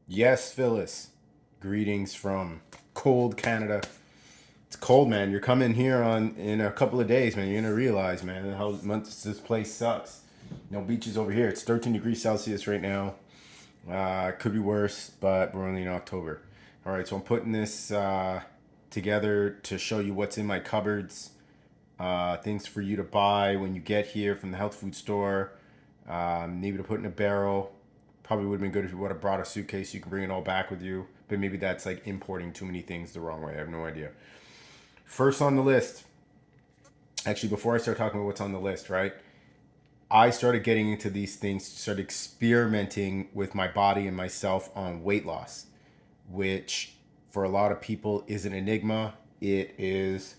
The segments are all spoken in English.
Yes, Phyllis. Greetings from cold Canada. It's cold, man. You're coming here on in a couple of days, man. You're gonna realize, man, how much this place sucks. No beaches over here. It's 13 degrees Celsius right now. Could be worse, but we're only in October. All right, so I'm putting this together to show you what's in my cupboards. Things for you to buy when you get here from the health food store. Maybe to put in a barrel. Probably would have been good if you would have brought a suitcase. You can bring it all back with you. But maybe that's like importing too many things the wrong way. I have no idea. First on the list, actually, before I start talking about what's on the list, right? I started getting into these things, started experimenting with my body and myself on weight loss, which for a lot of people is an enigma. It is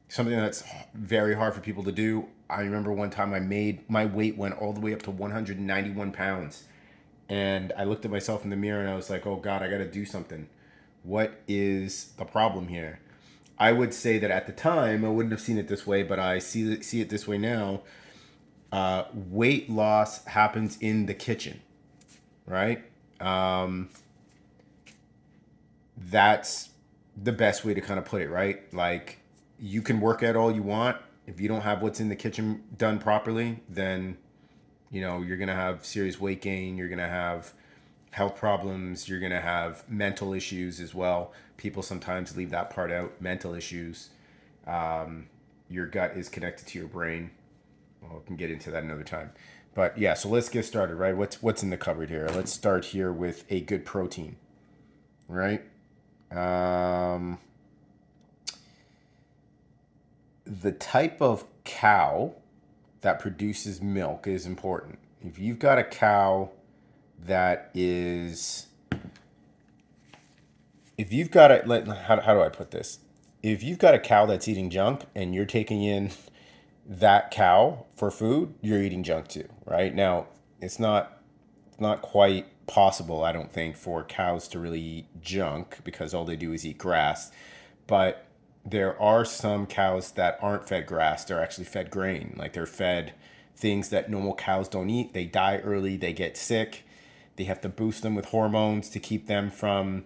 something that's very hard for people to do. I remember one time I made my weight went all the way up to 191 pounds. And I looked at myself in the mirror and I was like, oh God, I got to do something. What is the problem here? I would say that at the time, I wouldn't have seen it this way, but I see it this way now. Weight loss happens in the kitchen, right? Um, that's the best way to kind of put it, right? Like, you can work at all you want. If you don't have what's in the kitchen done properly, then you're going to have serious weight gain. You're going to have health problems. You're going to have mental issues as well. People sometimes leave that part out. Mental issues. Your gut is connected to your brain. Well, we can get into that another time. But yeah, so let's get started, right? What's in the cupboard here? Let's start here with a good protein, right? Um, the type of cow that produces milk is important. If you've got a cow that is, if you've got a, how do I put this? If you've got a cow that's eating junk and you're taking in that cow for food, you're eating junk too, right? Now, it's not quite possible, I don't think, for cows to really eat junk because all they do is eat grass. But there are some cows that aren't fed grass. They're actually fed grain. Like they're fed things that normal cows don't eat. They die early, they get sick. They have to boost them with hormones to keep them from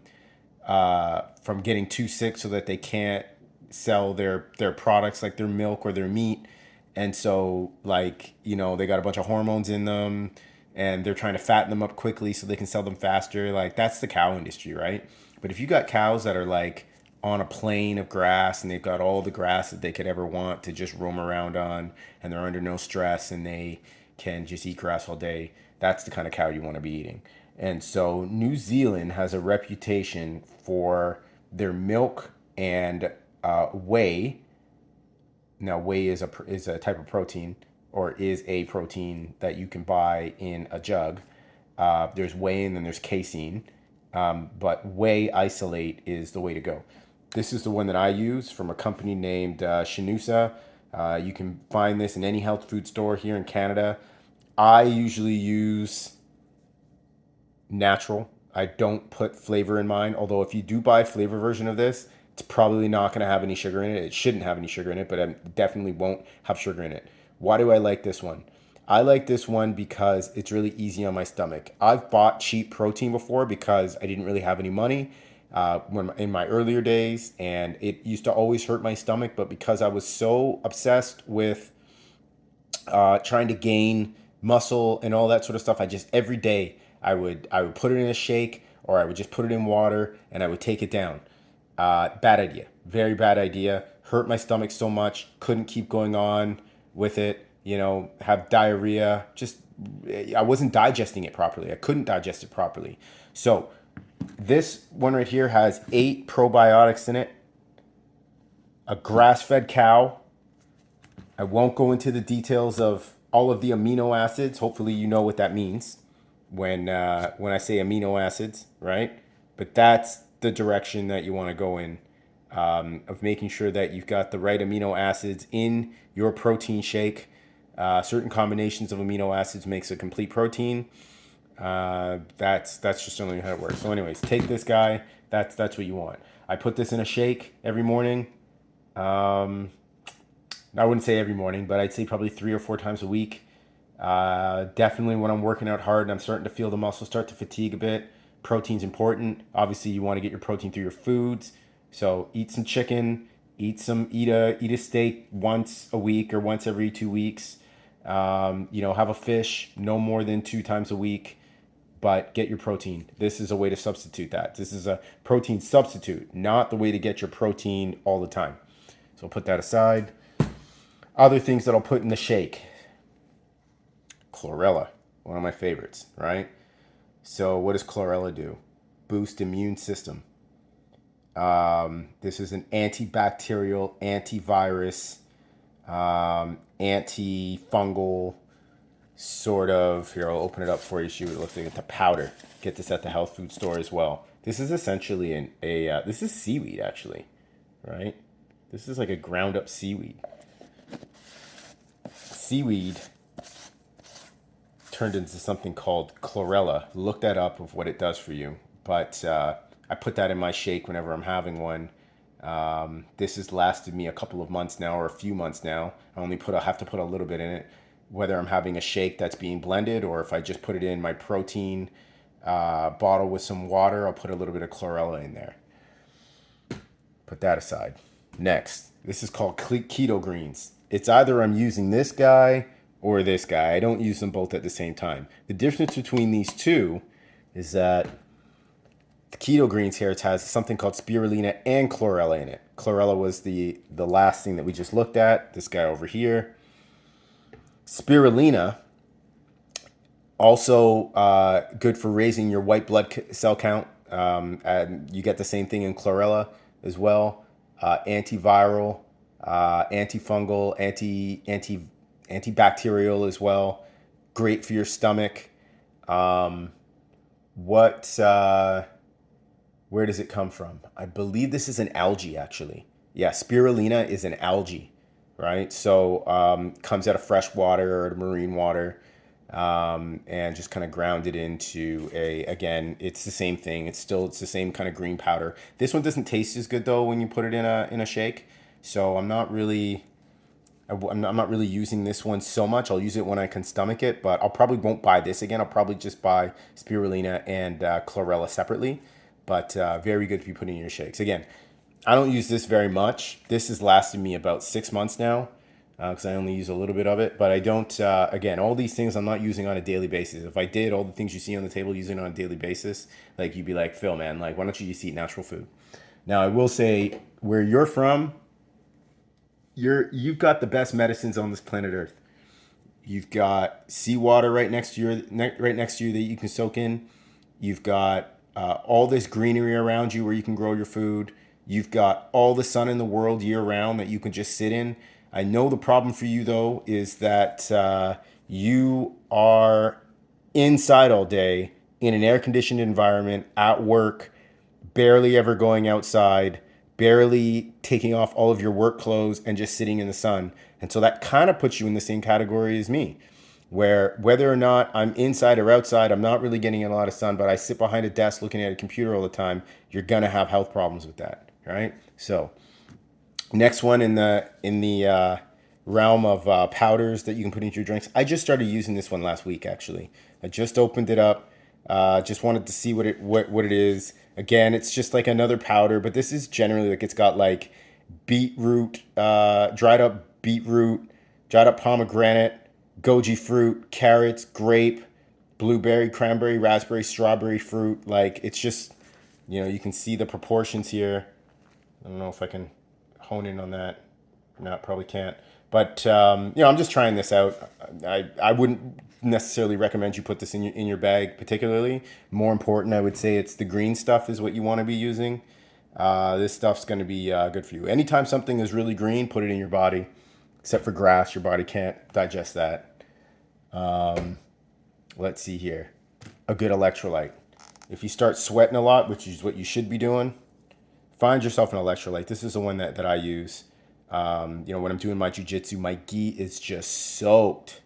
getting too sick so that they can't sell their products like their milk or their meat. And so like, they got a bunch of hormones in them and they're trying to fatten them up quickly so they can sell them faster. Like that's the cow industry, right? But if you got cows that are like on a plain of grass and they've got all the grass that they could ever want to just roam around on and they're under no stress and they can just eat grass all day, that's the kind of cow you want to be eating. And so New Zealand has a reputation for their milk and whey. Now, whey is a type of protein, or is a protein that you can buy in a jug. There's whey and then there's casein, but whey isolate is the way to go. This is the one that I use from a company named Shinusa. You can find this in any health food store here in Canada. I usually use natural. I don't put flavor in mine. Although if you do buy a flavor version of this, it's probably not going to have any sugar in it. It shouldn't have any sugar in it, but it definitely won't have sugar in it. Why do I like this one? I like this one because it's really easy on my stomach. I've bought cheap protein before because I didn't really have any money when in my earlier days, and it used to always hurt my stomach. But because I was so obsessed with trying to gain muscle and all that sort of stuff. I just every day I would put it in a shake or I would just put it in water and I would take it down. Bad idea, very bad idea. Hurt my stomach so much, couldn't keep going on with it. Have diarrhea. Just I wasn't digesting it properly. I couldn't digest it properly. So this one right here has 8 probiotics in it. A grass-fed cow. I won't go into the details of all of the amino acids. Hopefully, you know what that means when I say amino acids, right? But that's the direction that you want to go in, of making sure that you've got the right amino acids in your protein shake. Certain combinations of amino acids makes a complete protein. That's just generally how it works. So, anyways, take this guy. That's what you want. I put this in a shake every morning. Um, I wouldn't say every morning, but I'd say probably 3 or 4 times a week. Definitely when I'm working out hard and I'm starting to feel the muscles start to fatigue a bit, Protein's important. Obviously, you want to get your protein through your foods. So eat some chicken, eat a steak once a week or once every 2 weeks. Have a fish no more than 2 times a week, but get your protein. This is a way to substitute that. This is a protein substitute, not the way to get your protein all the time. So I'll put that aside. Other things that I'll put in the shake. Chlorella, one of my favorites, right? So what does chlorella do? Boost immune system. This is an antibacterial, antivirus, antifungal sort of. Here, I'll open it up for you. See what it looks like. It's a powder. Get this at the health food store as well. This is essentially this is seaweed actually, right? This is like a ground up seaweed. Seaweed turned into something called chlorella. Look that up of what it does for you. But I put that in my shake whenever I'm having one. This has lasted me a couple of months now, or a few months now. I have to put a little bit in it, whether I'm having a shake that's being blended or if I just put it in my protein bottle with some water. I'll put a little bit of chlorella in there. Put that aside. Next, this is called keto greens. It's either I'm using this guy or this guy. I don't use them both at the same time. The difference between these two is that the keto greens here, it has something called spirulina and chlorella in it. Chlorella was the last thing that we just looked at. This guy over here. Spirulina, also good for raising your white blood cell count. And you get the same thing in chlorella as well. Antiviral, antifungal, antibacterial as well. Great for your stomach. Where does it come from? I believe this is an algae, actually. Yeah, spirulina is an algae, right? So comes out of fresh water or marine water, and just kind of grounded into again, it's the same thing. It's the same kind of green powder. This one doesn't taste as good though when you put it in a shake. So I'm not really using this one so much. I'll use it when I can stomach it, but I'll probably won't buy this again. I'll probably just buy spirulina and chlorella separately. But very good to be putting in your shakes. Again, I don't use this very much. This has lasted me about 6 months now because I only use a little bit of it. But I don't, again, all these things I'm not using on a daily basis. If I did all the things you see on the table using on a daily basis, like you'd be like, Phil, man, like, why don't you just eat natural food? Now, I will say where you're from, you've got the best medicines on this planet Earth. You've got seawater right next to you that you can soak in. You've got all this greenery around you where you can grow your food. You've got all the sun in the world year round that you can just sit in. I know the problem for you though is that you are inside all day in an air-conditioned environment at work, barely ever going outside, barely taking off all of your work clothes and just sitting in the sun. And so that kind of puts you in the same category as me, where whether or not I'm inside or outside, I'm not really getting a lot of sun, but I sit behind a desk looking at a computer all the time. You're going to have health problems with that, right? So next one in the realm of powders that you can put into your drinks. I just started using this one last week, actually. I just opened it up. Just wanted to see what it is. Again, it's just like another powder, but this is generally like it's got like beetroot, dried up beetroot, dried up pomegranate, goji fruit, carrots, grape, blueberry, cranberry, raspberry, strawberry fruit. Like it's just, you can see the proportions here. I don't know if I can hone in on that. No, probably can't. But I'm just trying this out. I wouldn't necessarily recommend you put this in your bag particularly. More important, I would say it's the green stuff is what you want to be using. This stuff's going to be good for you. Anytime something is really green, put it in your body. Except for grass, your body can't digest that. Let's see here. A good electrolyte. If you start sweating a lot, which is what you should be doing, find yourself an electrolyte. This is the one that I use. When I'm doing my jiu-jitsu, my gi is just soaked.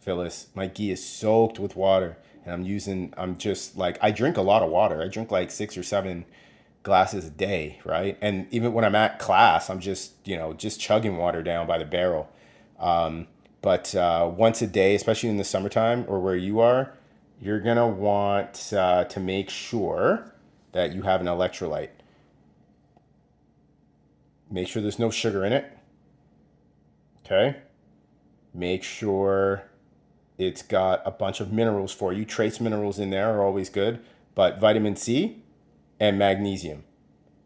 Phyllis, my gi is soaked with water. And I drink a lot of water. I drink like 6 or 7 glasses a day, right? And even when I'm at class, I'm just chugging water down by the barrel. But once a day, especially in the summertime or where you are, you're going to want to make sure that you have an electrolyte. Make sure there's no sugar in it. Okay? Make sure it's got a bunch of minerals for you. Trace minerals in there are always good, but vitamin C and magnesium.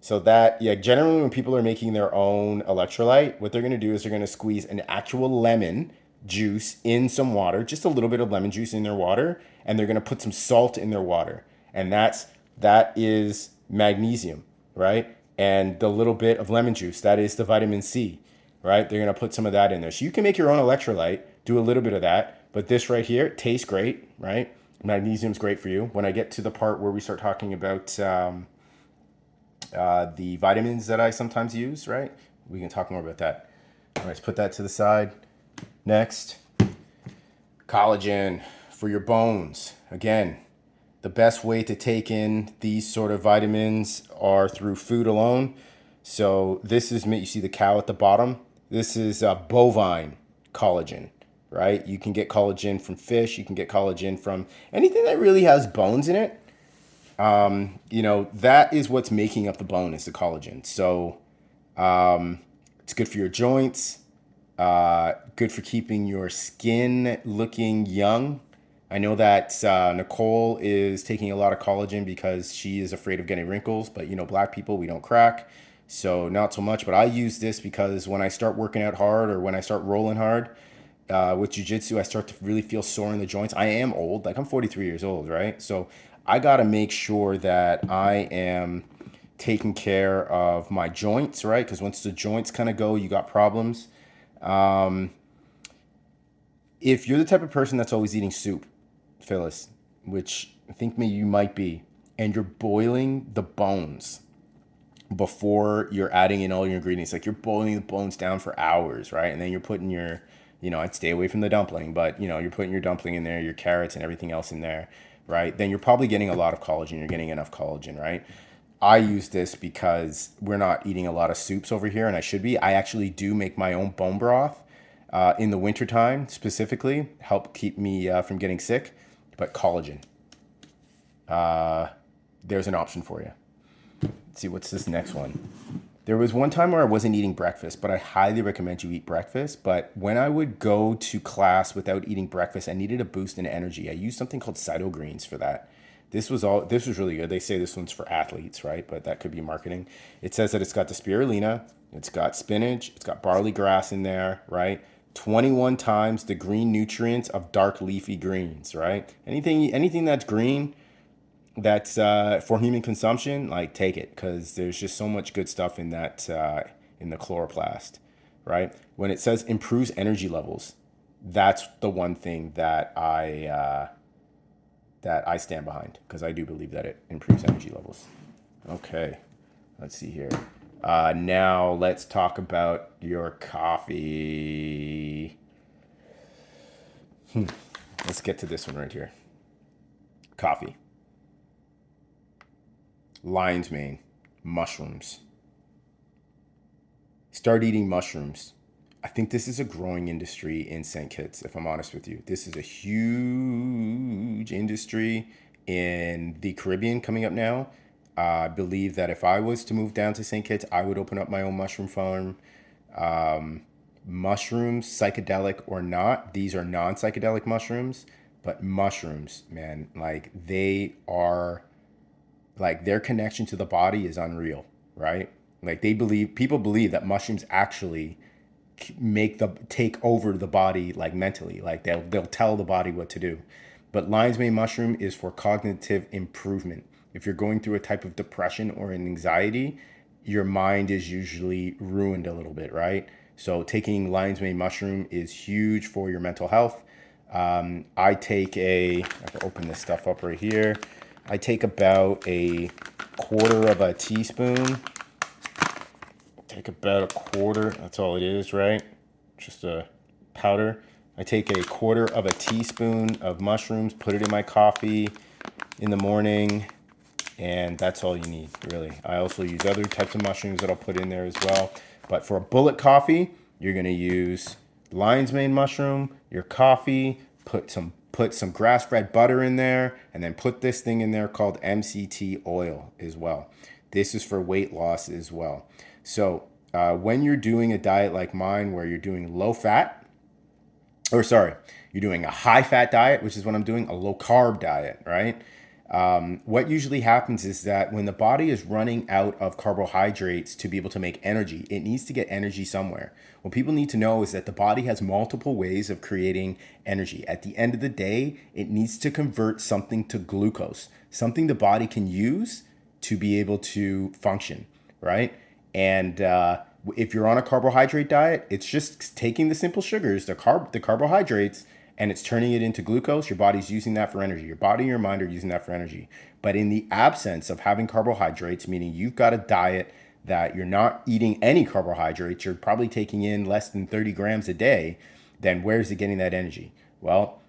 So that, yeah, generally when people are making their own electrolyte, what they're going to do is they're going to squeeze an actual lemon juice in some water, just a little bit of lemon juice in their water, and they're going to put some salt in their water. And that is magnesium, right? And the little bit of lemon juice, that is the vitamin C, right? They're going to put some of that in there. So you can make your own electrolyte, do a little bit of that, but this right here tastes great, right? Magnesium's great for you. When I get to the part where we start talking about the vitamins that I sometimes use, right? We can talk more about that. All right, let's put that to the side. Next, collagen for your bones. Again, the best way to take in these sort of vitamins are through food alone. So this is, you see the cow at the bottom? This is bovine collagen, right? You can get collagen from fish. You can get collagen from anything that really has bones in it. That is what's making up the bone is the collagen. So it's good for your joints, good for keeping your skin looking young. I know that Nicole is taking a lot of collagen because she is afraid of getting wrinkles, but black people, we don't crack. So not so much, but I use this because when I start working out hard or when I start rolling hard with jiu-jitsu, I start to really feel sore in the joints. I am old, like I'm 43 years old, right? So I got to make sure that I am taking care of my joints, right? Because once the joints kind of go, you got problems. If you're the type of person that's always eating soup, Phyllis, which I think maybe you might be, and you're boiling the bones before you're adding in all your ingredients, like you're boiling the bones down for hours, right? And then you're putting your, I'd stay away from the dumpling, but you're putting your dumpling in there, your carrots and everything else in there, right? Then you're probably getting a lot of collagen. You're getting enough collagen, right? I use this because we're not eating a lot of soups over here, and I should be. I actually do make my own bone broth in the wintertime specifically, help keep me from getting sick. But collagen, there's an option for you. Let's see, what's this next one? There was one time where I wasn't eating breakfast, but I highly recommend you eat breakfast. But when I would go to class without eating breakfast, I needed a boost in energy. I used something called Cytogreens for that. This was really good. They say this one's for athletes, right? But that could be marketing. It says that it's got the spirulina, it's got spinach, it's got barley grass in there, right? 21 times the green nutrients of dark leafy greens, right? Anything that's green, that's for human consumption, like take it, because there's just so much good stuff in that in the chloroplast, right? When it says improves energy levels, that's the one thing that I stand behind, because I do believe that it improves energy levels. Okay, let's see here. Now let's talk about your coffee. Let's get to this one right here. Coffee. Lion's mane, mushrooms. Start eating mushrooms. I think this is a growing industry in St. Kitts, if I'm honest with you. This is a huge industry in the Caribbean coming up now. I believe that if I was to move down to St. Kitts, I would open up my own mushroom farm. Mushrooms, psychedelic or not, these are non-psychedelic mushrooms, but mushrooms, man, like they are, like their connection to the body is unreal, right? Like people believe that mushrooms actually take over the body, like mentally, like they'll tell the body what to do. But lion's mane mushroom is for cognitive improvement. If you're going through a type of depression or an anxiety, your mind is usually ruined a little bit, right? So taking lion's mane mushroom is huge for your mental health. I can open this stuff up right here. I take about a quarter of a teaspoon. That's all it is, right? Just a powder. I take a quarter of a teaspoon of mushrooms, put it in my coffee in the morning, and that's all you need, really. I also use other types of mushrooms that I'll put in there as well. But for a bullet coffee, you're gonna use lion's mane mushroom, your coffee, put put some grass-fed butter in there, and then put this thing in there called MCT oil as well. This is for weight loss as well. So when you're doing a diet like mine where you're doing low fat, or sorry, you're doing a high fat diet, which is what I'm doing, a low carb diet, right? What usually happens is that when the body is running out of carbohydrates to be able to make energy, it needs to get energy somewhere. What people need to know is that the body has multiple ways of creating energy. At the end of the day, it needs to convert something to glucose, something the body can use to be able to function, right? And if you're on a carbohydrate diet, it's just taking the simple sugars, the carbohydrates, and it's turning it into glucose. Your body's using that for energy. Your body and your mind are using that for energy. But in the absence of having carbohydrates, meaning you've got a diet that you're not eating any carbohydrates, you're probably taking in less than 30 grams a day, then where's it getting that energy? Well,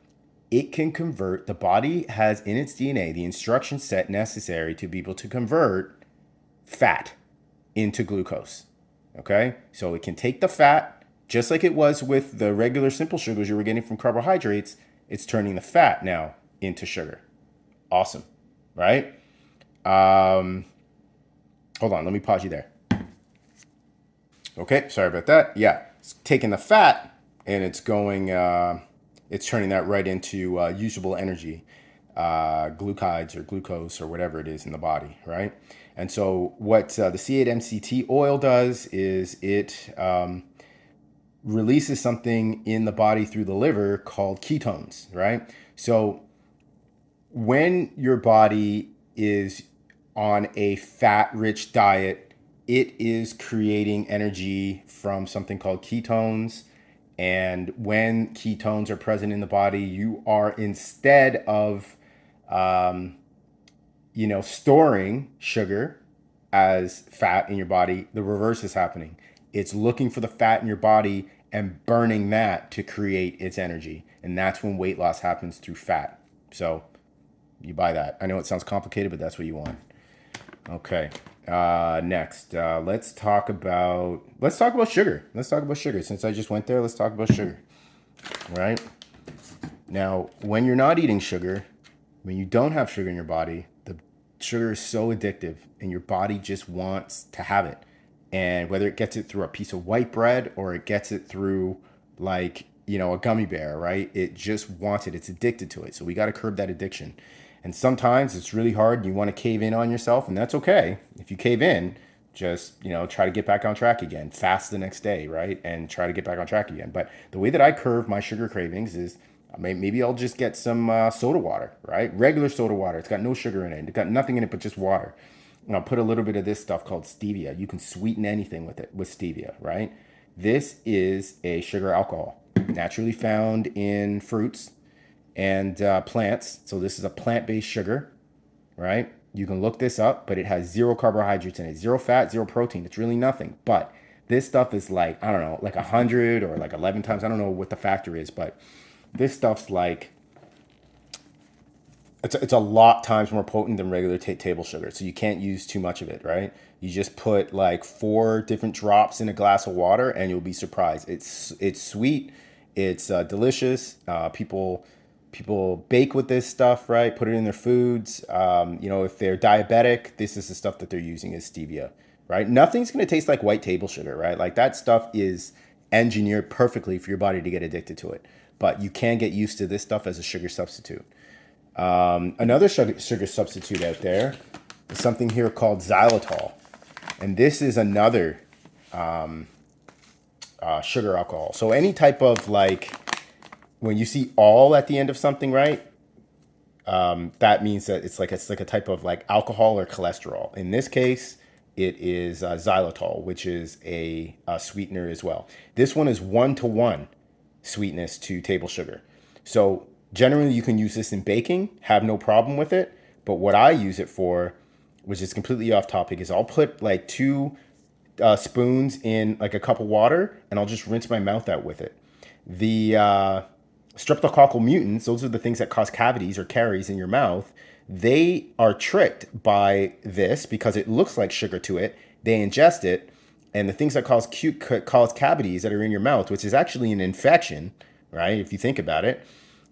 it can convert, the body has in its DNA the instruction set necessary to be able to convert fat into glucose. Okay? So it can take the fat, just like it was with the regular simple sugars you were getting from carbohydrates, it's turning the fat now into sugar. Awesome, right? Hold on, let me pause you there. Okay, sorry about that. Yeah, it's taking the fat and it's going, it's turning that right into usable energy, glucides or glucose or whatever it is in the body, right? And so what the C8 MCT oil does is it releases something in the body through the liver called ketones, right? So when your body is on a fat-rich diet, it is creating energy from something called ketones. And when ketones are present in the body, you are, instead of storing sugar as fat in your body, the reverse is happening. It's looking for the fat in your body and burning that to create its energy. And that's when weight loss happens, through fat. So you buy that. I know it sounds complicated, but that's what you want. Okay. Next, let's talk about sugar. Let's talk about sugar. Since I just went there, let's talk about sugar. Right? Now, when you're not eating sugar, when you don't have sugar in your body, the sugar is so addictive and your body just wants to have it. And whether it gets it through a piece of white bread or it gets it through a gummy bear, right? It just wants it. It's addicted to it. So we got to curb that addiction. And sometimes it's really hard and you want to cave in on yourself, and that's okay. If you cave in, just, try to get back on track again. Fast the next day, right? And try to get back on track again. But the way that I curb my sugar cravings is maybe I'll just get some soda water, right? Regular soda water. It's got no sugar in it. It's got nothing in it but just water. And I'll put a little bit of this stuff called stevia. You can sweeten anything with it, with stevia, right? This is a sugar alcohol, naturally found in fruits and plants. So this is a plant-based sugar, right? You can look this up, but it has 0 carbohydrates in it, 0 fat, 0 protein. It's really nothing. But this stuff is like, I don't know, like 100 or like 11 times. I don't know what the factor is, but this stuff's like, it's a lot times more potent than regular table sugar. So you can't use too much of it, right? You just put like 4 different drops in a glass of water and you'll be surprised. It's sweet. It's delicious. People bake with this stuff, right? Put it in their foods. If they're diabetic, this is the stuff that they're using is stevia, right? Nothing's going to taste like white table sugar, right? Like that stuff is engineered perfectly for your body to get addicted to it. But you can get used to this stuff as a sugar substitute. Another sugar substitute out there is something here called xylitol. And this is another sugar alcohol. So any type of when you see all at the end of something, right? That means that it's like a type of alcohol or cholesterol. In this case, it is xylitol, which is a sweetener as well. This one is 1-to-1 sweetness to table sugar. So generally you can use this in baking, have no problem with it. But what I use it for, which is completely off topic, is I'll put 2 spoons in a cup of water and I'll just rinse my mouth out with it. The streptococcal mutants, those are the things that cause cavities or caries in your mouth. They are tricked by this because it looks like sugar to it. They ingest it, and the things that cause cavities that are in your mouth, which is actually an infection, right? If you think about it,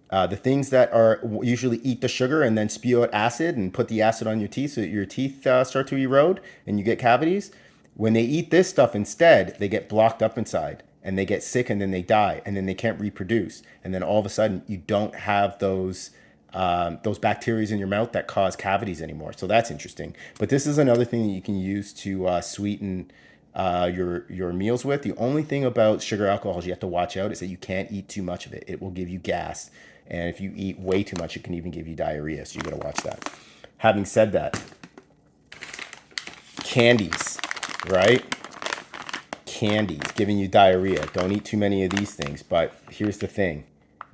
The things that are usually eat the sugar and then spew out acid and put the acid on your teeth so that your teeth start to erode and you get cavities. When they eat this stuff instead, they get blocked up inside and they get sick and then they die and then they can't reproduce. And then all of a sudden you don't have those bacteria in your mouth that cause cavities anymore. So that's interesting. But this is another thing that you can use to sweeten your meals with. The only thing about sugar alcohols you have to watch out is that you can't eat too much of it. It will give you gas. And if you eat way too much, it can even give you diarrhea. So you got to watch that. Having said that, candies, right? Candies giving you diarrhea. Don't eat too many of these things. But here's the thing.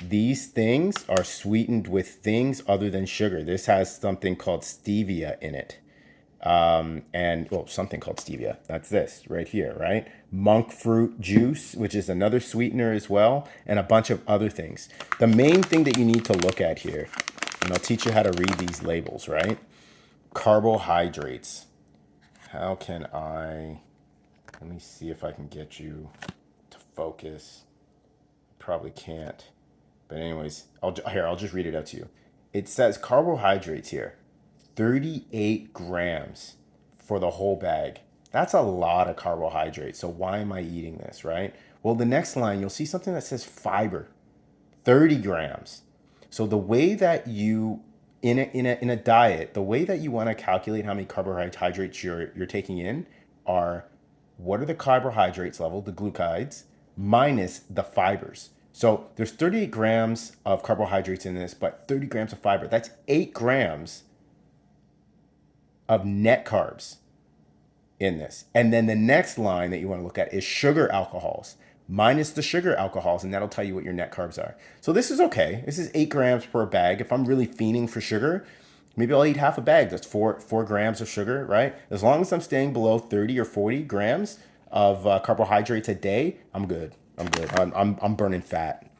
These things are sweetened with things other than sugar. This has something called stevia in it. Something called stevia. That's this right here, right? Monk fruit juice, which is another sweetener as well, and a bunch of other things. The main thing that you need to look at here, and I'll teach you how to read these labels, right? Carbohydrates. How can let me see if I can get you to focus. Probably can't. But anyways, I'll just read it out to you. It says carbohydrates here. 38 grams for the whole bag. That's a lot of carbohydrates. So why am I eating this, right? Well, the next line, you'll see something that says fiber, 30 grams. So the way that you, in a diet, the way that you want to calculate how many carbohydrates you're taking in are what are the carbohydrates level, the glucides, minus the fibers. So there's 38 grams of carbohydrates in this, but 30 grams of fiber. That's 8 grams of net carbs in this. And then the next line that you want to look at is sugar alcohols, minus the sugar alcohols, and that'll tell you what your net carbs are. So this is okay. This is 8 grams per bag. If I'm really fiending for sugar, maybe I'll eat half a bag. That's 4 grams of sugar, right? As long as I'm staying below 30 or 40 grams of carbohydrates a day, I'm good. I'm burning fat.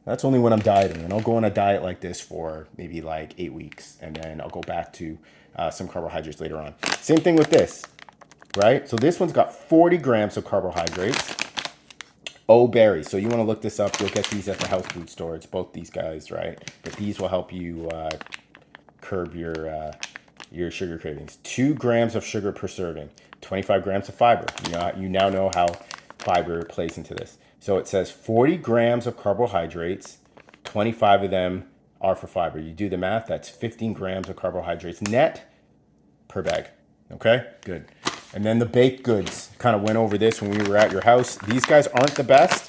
That's only when I'm dieting, and I'll go on a diet like this for maybe like 8 weeks, and then I'll go back to some carbohydrates later on. Same thing with this, right? So this one's got 40 grams of carbohydrates. Oh, berries. So you want to look this up. You'll get these at the health food store. It's both these guys, right? But these will help you curb your sugar cravings. 2 grams of sugar per serving. 25 grams of fiber. You now know how fiber plays into this. So it says 40 grams of carbohydrates, 25 of them are for fiber. You do the math, that's 15 grams of carbohydrates net per bag. Okay, good. And then the baked goods, kind of went over this when we were at your house. These guys aren't the best.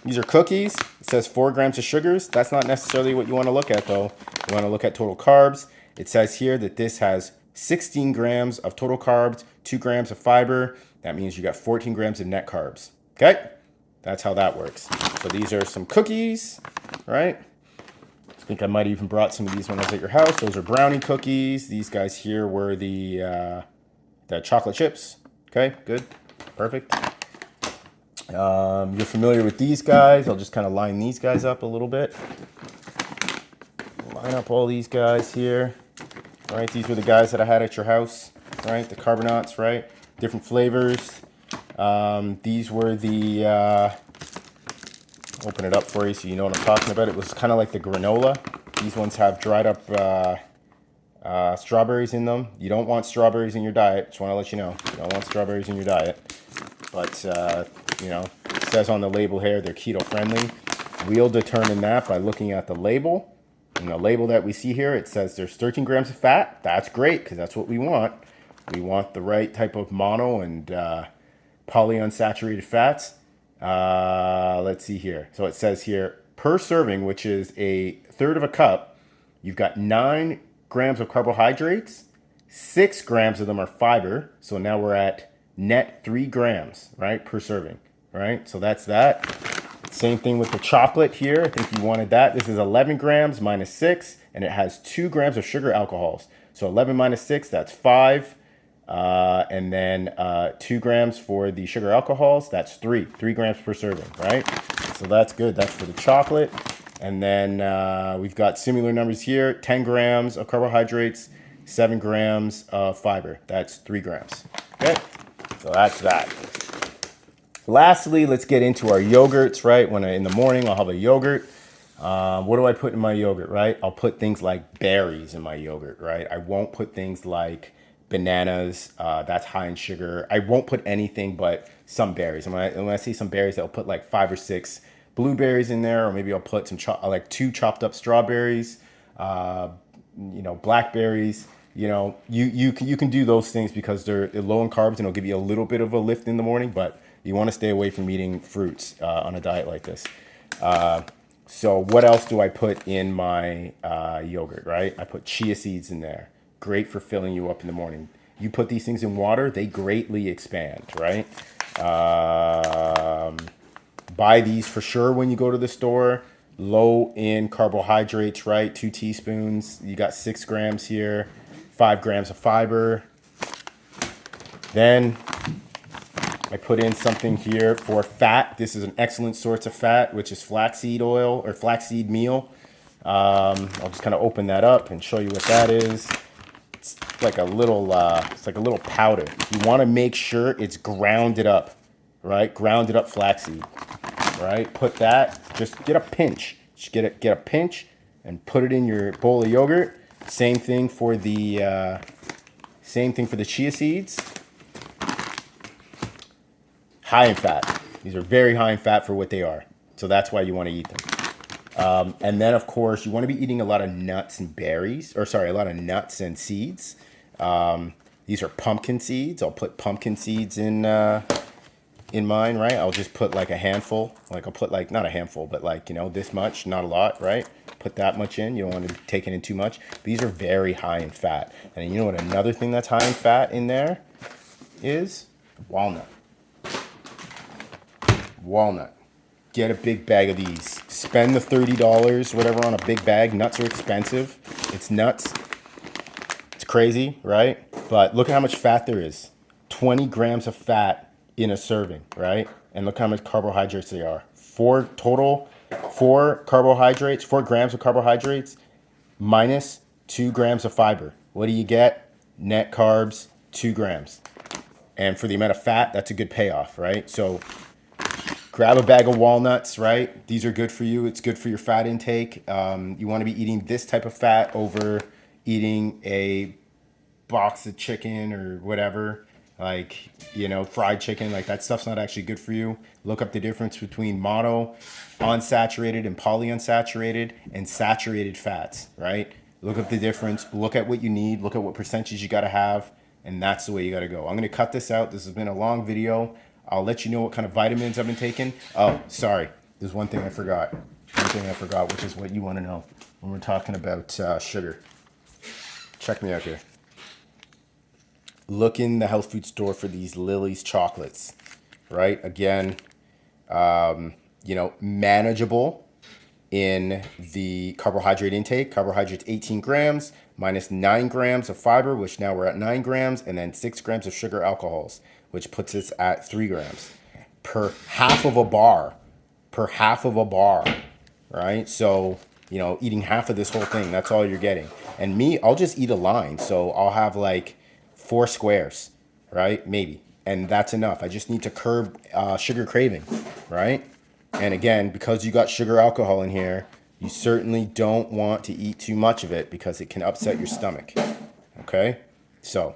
These are cookies. It says 4 grams of sugars. That's not necessarily what you want to look at though. You want to look at total carbs. It says here that this has 16 grams of total carbs, 2 grams of fiber. That means you got 14 grams of net carbs. Okay, that's how that works. So these are some cookies, right? I think I might even brought some of these when I was at your house. Those are brownie cookies. These guys here were the chocolate chips. Okay, good, perfect. You're familiar with these guys. I'll just kind of line these guys up a little bit. Line up all these guys here. All right, these were the guys that I had at your house, right? The carbonauts, right? Different flavors. These were the, open it up for you so you know what I'm talking about. It was kind of like the granola. These ones have dried up strawberries in them. You don't want strawberries in your diet. Just want to let you know. You don't want strawberries in your diet. But, it says on the label here they're keto friendly. We'll determine that by looking at the label. And the label that we see here, it says there's 13 grams of fat. That's great because that's what we want. We want the right type of mono and polyunsaturated fats. Let's see here. So it says here, per serving, which is a third of a cup, you've got 9 grams of carbohydrates. 6 grams of them are fiber. So now we're at net 3 grams, right, per serving, right? So that's that. Same thing with the chocolate here. I think you wanted that. This is 11 grams minus 6, and it has 2 grams of sugar alcohols. So 11 minus 6, that's 5. And then 2 grams for the sugar alcohols, that's 3 grams per serving, right? So that's good. That's for the chocolate. And then we've got similar numbers here, 10 grams of carbohydrates, 7 grams of fiber. That's 3 grams. Okay, so that's that. Lastly, let's get into our yogurts, right? In the morning, I'll have a yogurt. What do I put in my yogurt, right? I'll put things like berries in my yogurt, right? I won't put things like bananas. That's high in sugar. I won't put anything but some berries. And when I see some berries, I'll put like 5 or 6 blueberries in there, or maybe I'll put some like 2 chopped up strawberries, uh, blackberries. You can do those things because they're low in carbs and it'll give you a little bit of a lift in the morning. But you want to stay away from eating fruits on a diet like this. So what else do I put in my yogurt, right? I put chia seeds in there. Great for filling you up in the morning. You put these things in water, they greatly expand, right? Buy these for sure when you go to the store. Low in carbohydrates, right? 2 teaspoons. You got 6 grams here, 5 grams of fiber. Then I put in something here for fat. This is an excellent source of fat, which is flaxseed oil or flaxseed meal. I'll just kind of open that up and show you what that is. It's like a little powder. You want to make sure it's grounded up, right? Grounded up flaxseed, right? Put that. Just get a pinch. Just get a pinch and put it in your bowl of yogurt. Same thing for the chia seeds. High in fat. These are very high in fat for what they are. So that's why you want to eat them. And then, of course, you want to be eating a lot of nuts and a lot of nuts and seeds. These are pumpkin seeds. I'll put pumpkin seeds in mine, right? I'll just put like a handful. Like I'll put like, not a handful, but like, this much, not a lot, right? Put that much in. You don't want to take it in too much. These are very high in fat. And you know what another thing that's high in fat in there is? Walnut. Walnut. Get a big bag of these. Spend the $30, whatever, on a big bag. Nuts are expensive. It's nuts. It's crazy, right? But look at how much fat there is. 20 grams of fat in a serving, right? And look how much carbohydrates they are. 4 grams of carbohydrates minus 2 grams of fiber. What do you get? Net carbs, 2 grams. And for the amount of fat, that's a good payoff, right? So grab a bag of walnuts, right? These are good for you. It's good for your fat intake. You want to be eating this type of fat over eating a box of chicken or whatever, like, fried chicken. Like, that stuff's not actually good for you. Look up the difference between mono, unsaturated, and polyunsaturated, and saturated fats, right? Look up the difference. Look at what you need. Look at what percentage you got to have. And that's the way you got to go. I'm going to cut this out. This has been a long video. I'll let you know what kind of vitamins I've been taking. Oh, sorry. There's one thing I forgot. Which is what you want to know when we're talking about sugar. Check me out here. Look in the health food store for these Lily's chocolates, right? Again, manageable in the carbohydrate intake. Carbohydrates 18 grams minus 9 grams of fiber, which now we're at 9 grams, and then 6 grams of sugar alcohols, which puts us at 3 grams per half of a bar, right? So, eating half of this whole thing, that's all you're getting. And me, I'll just eat a line. So I'll have like 4 squares, right? Maybe. And that's enough. I just need to curb sugar craving, right? And again, because you got sugar alcohol in here, you certainly don't want to eat too much of it because it can upset your stomach, okay? So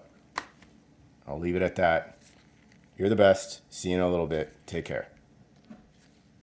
I'll leave it at that. You're the best. See you in a little bit. Take care.